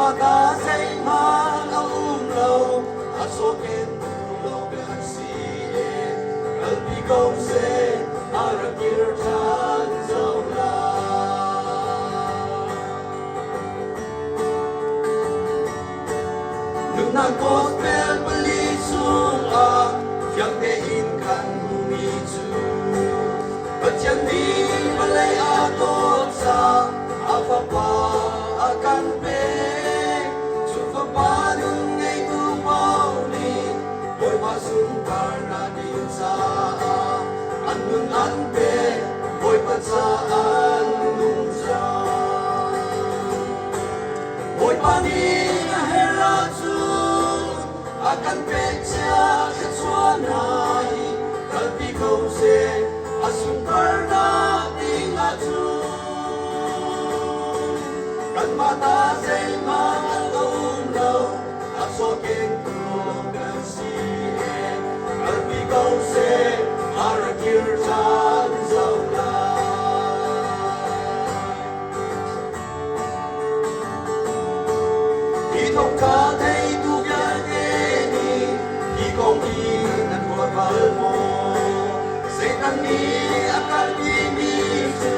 mata say man aum lo asoken lo kan si kalbi ko se arakir chan zola nung na gospel bali sung a yang te in kan humi chu bachan di balai a to sa apa pa akan pe chu fa pa nung ngai tu mau ni boy ma sung kar na din sa an nung an pe boy pa sa an nung sa boy pa ni na hera chu akan pe cha ka chua nai kalpi ko se asung kar na ding a chu kan mata say man aum lo asoken lo kan si kalpi ko se arakir chan zola thong ca thấy tu viên thế ni khi công đi nan qua bal mo say tan ni akan đi mi chu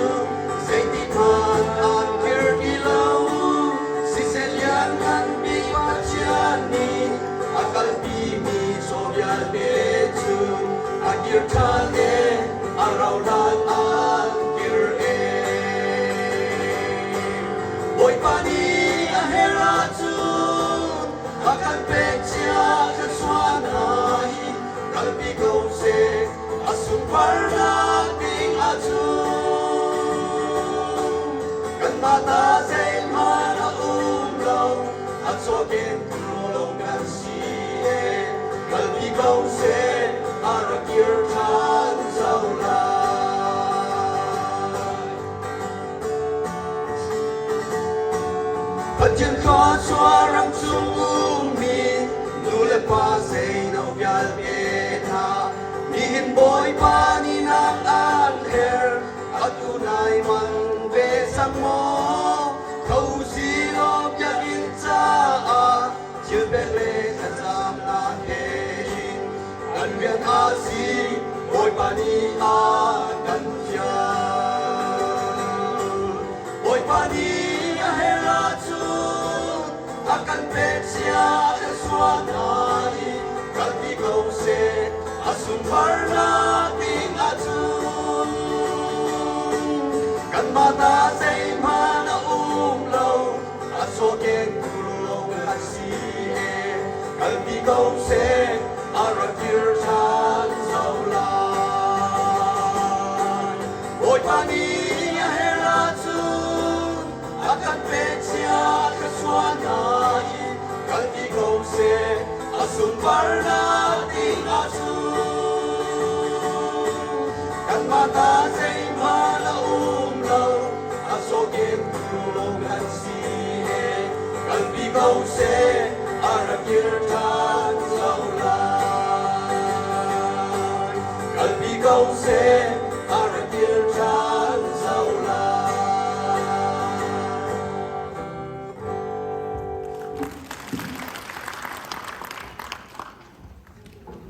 say ti than an kir ki lo si selian kan bi pachian ni akal bi mi so bia be chu akir than e arau lan an kir e boy pani ahera chu akan pecha kan suanai kalbi ko se asung parna ding aju kan mata say mana lo asoken lo kan si kalbi ko se arakir chan zola Patyan ko chua rang chung min nule pa say no vyal vietha ni hin boy pa ni nang an her atunay man ve sang mo khâu si lo vya in cha a chư be le cha sam na he hin an vyat a si boy pa ni a kan cha boy pa ni a hera chu akan pecha ka suanai kalbi ko se asung parna ding aju kan mata say mana lo asoken lo kan si kalbi ko se arakir chan zola boy pani hera chu akan pecha ka suanai kalbi ko se asung parna ding aju kan mata say mana lo asoken lo kan si kalbi ko se arakir chan zola kalbi ko se